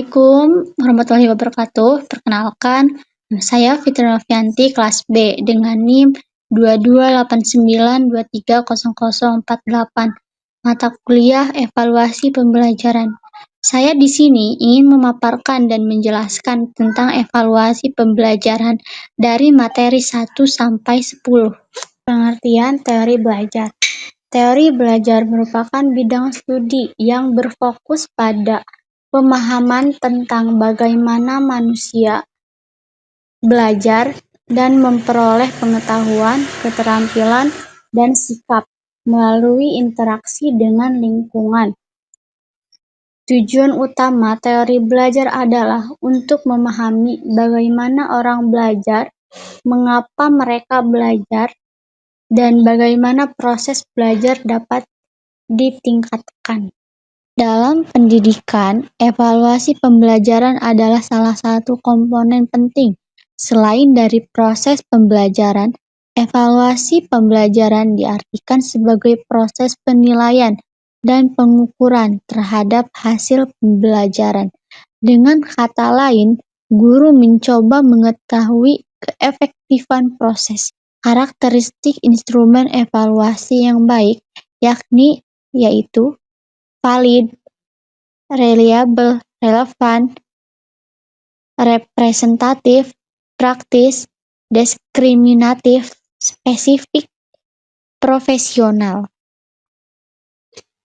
Assalamualaikum warahmatullahi wabarakatuh. Perkenalkan, nama saya Fitri Novianti, kelas B, dengan NIM 2289230048. Mata kuliah Evaluasi Pembelajaran. Saya di sini ingin memaparkan dan menjelaskan tentang evaluasi pembelajaran dari materi 1 sampai 10. Pengertian teori belajar. Teori belajar merupakan bidang studi yang berfokus pada pemahaman tentang bagaimana manusia belajar dan memperoleh pengetahuan, keterampilan, dan sikap melalui interaksi dengan lingkungan. Tujuan utama teori belajar adalah untuk memahami bagaimana orang belajar, mengapa mereka belajar, dan bagaimana proses belajar dapat ditingkatkan. Dalam pendidikan, evaluasi pembelajaran adalah salah satu komponen penting. Selain dari proses pembelajaran, evaluasi pembelajaran diartikan sebagai proses penilaian dan pengukuran terhadap hasil pembelajaran. Dengan kata lain, guru mencoba mengetahui keefektifan proses. Karakteristik instrumen evaluasi yang baik, yaitu valid, reliable, relevan, representatif, praktis, diskriminatif, spesifik, profesional.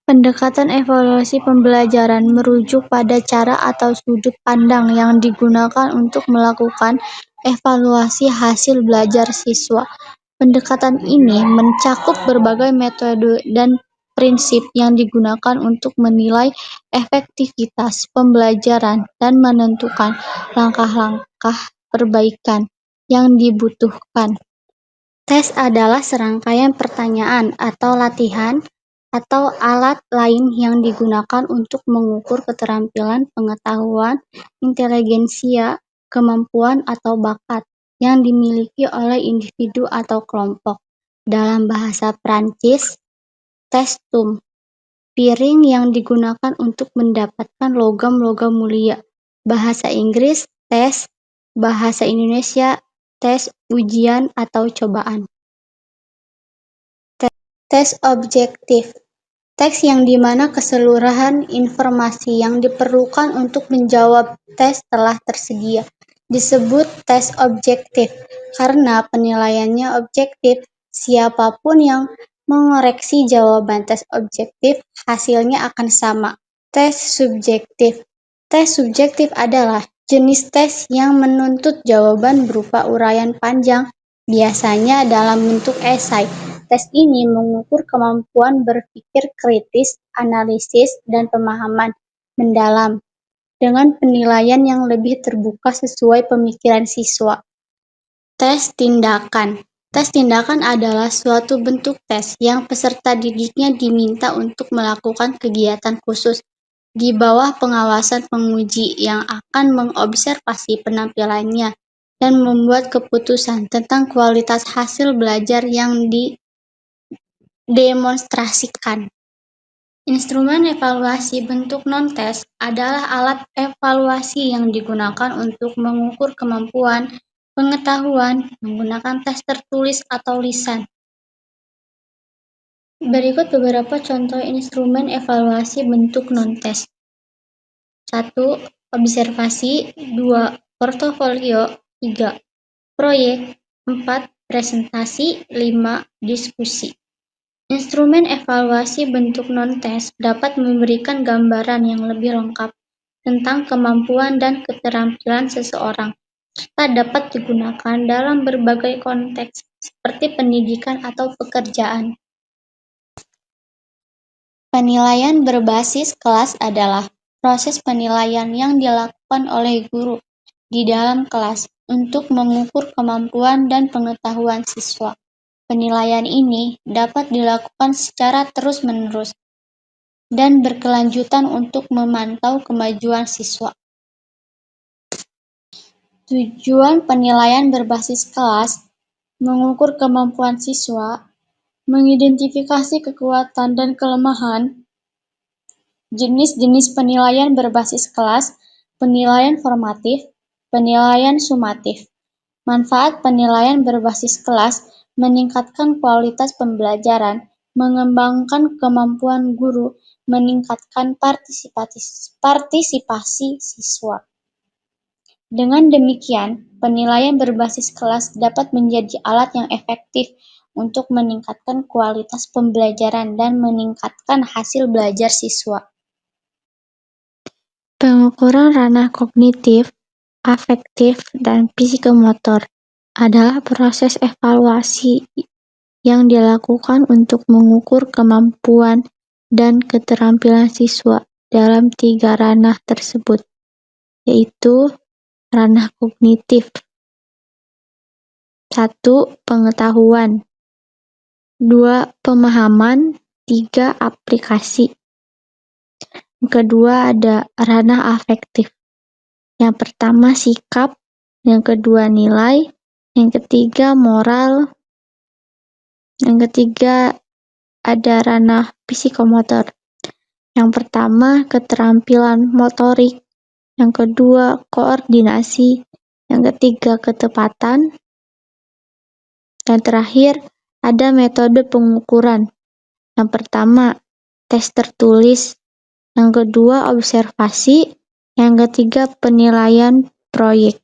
Pendekatan evaluasi pembelajaran merujuk pada cara atau sudut pandang yang digunakan untuk melakukan evaluasi hasil belajar siswa. Pendekatan ini mencakup berbagai metode dan prinsip yang digunakan untuk menilai efektivitas pembelajaran dan menentukan langkah-langkah perbaikan yang dibutuhkan. Tes adalah serangkaian pertanyaan atau latihan atau alat lain yang digunakan untuk mengukur keterampilan, pengetahuan, inteligensia, kemampuan atau bakat yang dimiliki oleh individu atau kelompok. Dalam bahasa Prancis, testum, piring yang digunakan untuk mendapatkan logam-logam mulia. Bahasa Inggris, tes. Bahasa Indonesia, tes, ujian atau cobaan. Tes objektif. Teks yang dimana keseluruhan informasi yang diperlukan untuk menjawab tes telah tersedia. Disebut tes objektif karena penilaiannya objektif. Siapapun yang mengoreksi jawaban tes objektif, hasilnya akan sama. Tes subjektif. Tes subjektif adalah jenis tes yang menuntut jawaban berupa uraian panjang, biasanya dalam bentuk esai. Tes ini mengukur kemampuan berpikir kritis, analisis, dan pemahaman mendalam dengan penilaian yang lebih terbuka sesuai pemikiran siswa. Tes tindakan. Tes tindakan adalah suatu bentuk tes yang peserta didiknya diminta untuk melakukan kegiatan khusus di bawah pengawasan penguji yang akan mengobservasi penampilannya dan membuat keputusan tentang kualitas hasil belajar yang didemonstrasikan. Instrumen evaluasi bentuk non-tes adalah alat evaluasi yang digunakan untuk mengukur kemampuan, pengetahuan, menggunakan tes tertulis atau lisan. Berikut beberapa contoh instrumen evaluasi bentuk non-tes. 1. Observasi. 2. Portofolio. 3. Proyek. 4. Presentasi. 5. Diskusi. Instrumen evaluasi bentuk non-tes dapat memberikan gambaran yang lebih lengkap tentang kemampuan dan keterampilan seseorang, serta dapat digunakan dalam berbagai konteks seperti pendidikan atau pekerjaan. Penilaian berbasis kelas adalah proses penilaian yang dilakukan oleh guru di dalam kelas untuk mengukur kemampuan dan pengetahuan siswa. Penilaian ini dapat dilakukan secara terus-menerus dan berkelanjutan untuk memantau kemajuan siswa. Tujuan penilaian berbasis kelas mengukur kemampuan siswa, mengidentifikasi kekuatan dan kelemahan. Jenis-jenis penilaian berbasis kelas penilaian formatif, penilaian sumatif. Manfaat penilaian berbasis kelas meningkatkan kualitas pembelajaran, mengembangkan kemampuan guru, meningkatkan partisipasi siswa. Dengan demikian, penilaian berbasis kelas dapat menjadi alat yang efektif untuk meningkatkan kualitas pembelajaran dan meningkatkan hasil belajar siswa. Pengukuran ranah kognitif, afektif, dan psikomotor adalah proses evaluasi yang dilakukan untuk mengukur kemampuan dan keterampilan siswa dalam 3 ranah tersebut, yaitu ranah kognitif. 1. Pengetahuan. 2. Pemahaman. 3. Aplikasi. Yang kedua ada ranah afektif. Yang pertama sikap, yang kedua nilai, yang ketiga moral, yang ketiga ada ranah psikomotor. Yang pertama keterampilan motorik, yang kedua koordinasi, yang ketiga ketepatan, dan terakhir ada metode pengukuran. Yang pertama tes tertulis, yang kedua observasi, yang ketiga penilaian proyek.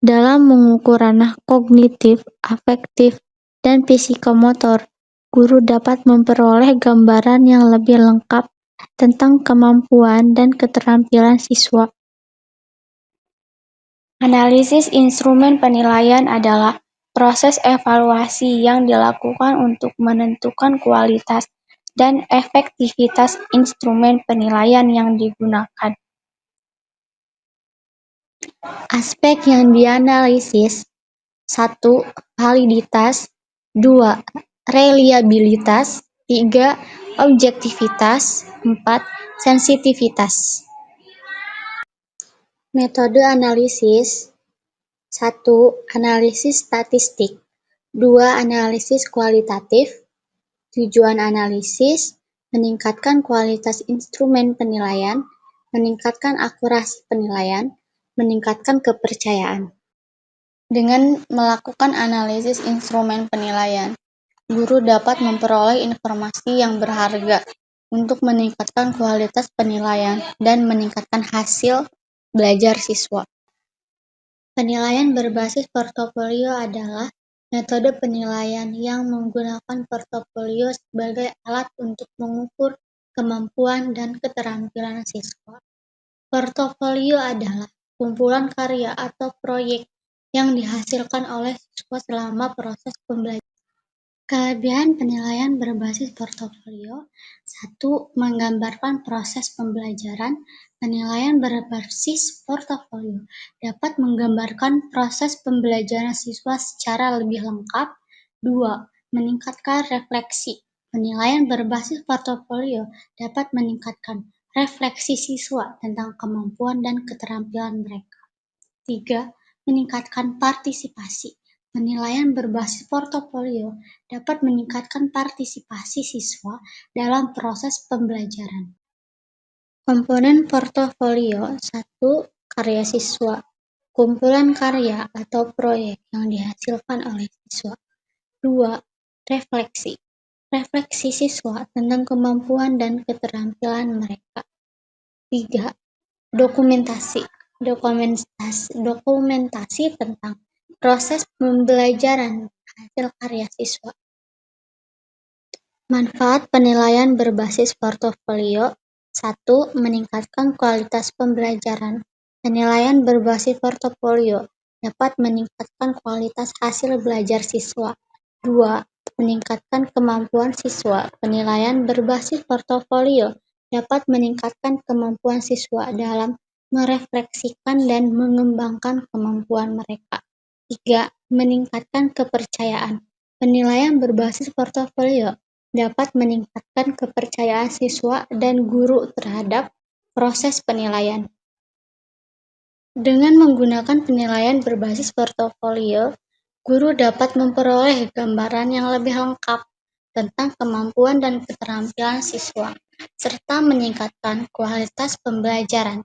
Dalam mengukur ranah kognitif, afektif, dan psikomotor, guru dapat memperoleh gambaran yang lebih lengkap tentang kemampuan dan keterampilan siswa. Analisis instrumen penilaian adalah proses evaluasi yang dilakukan untuk menentukan kualitas dan efektivitas instrumen penilaian yang digunakan. Aspek yang dianalisis: 1. Validitas, 2. Reliabilitas, 3. Objektivitas, 4. Sensitivitas. Metode analisis: 1. Analisis statistik, 2. Analisis kualitatif. Tujuan analisis: meningkatkan kualitas instrumen penilaian, meningkatkan akurasi penilaian, meningkatkan kepercayaan. Dengan melakukan analisis instrumen penilaian, guru dapat memperoleh informasi yang berharga untuk meningkatkan kualitas penilaian dan meningkatkan hasil belajar siswa. Penilaian berbasis portofolio adalah metode penilaian yang menggunakan portofolio sebagai alat untuk mengukur kemampuan dan keterampilan siswa. Portofolio adalah kumpulan karya atau proyek yang dihasilkan oleh siswa selama proses pembelajaran. Kelebihan penilaian berbasis portofolio: 1. Menggambarkan proses pembelajaran. Penilaian berbasis portofolio dapat menggambarkan proses pembelajaran siswa secara lebih lengkap. 2. Meningkatkan refleksi. Penilaian berbasis portofolio dapat meningkatkan refleksi siswa tentang kemampuan dan keterampilan mereka. 3. Meningkatkan partisipasi. Penilaian berbasis portofolio dapat meningkatkan partisipasi siswa dalam proses pembelajaran. Komponen portofolio: 1. Karya siswa, kumpulan karya atau proyek yang dihasilkan oleh siswa. 2. Refleksi, refleksi siswa tentang kemampuan dan keterampilan mereka. 3. Dokumentasi, dokumentasi tentang proses pembelajaran hasil karya siswa. Manfaat penilaian berbasis portofolio: 1. Meningkatkan kualitas pembelajaran. Penilaian berbasis portofolio dapat meningkatkan kualitas hasil belajar siswa. 2. Meningkatkan kemampuan siswa. Penilaian berbasis portofolio dapat meningkatkan kemampuan siswa dalam merefleksikan dan mengembangkan kemampuan mereka. 3. Meningkatkan kepercayaan. Penilaian berbasis portofolio dapat meningkatkan kepercayaan siswa dan guru terhadap proses penilaian. Dengan menggunakan penilaian berbasis portofolio, guru dapat memperoleh gambaran yang lebih lengkap tentang kemampuan dan keterampilan siswa, serta meningkatkan kualitas pembelajaran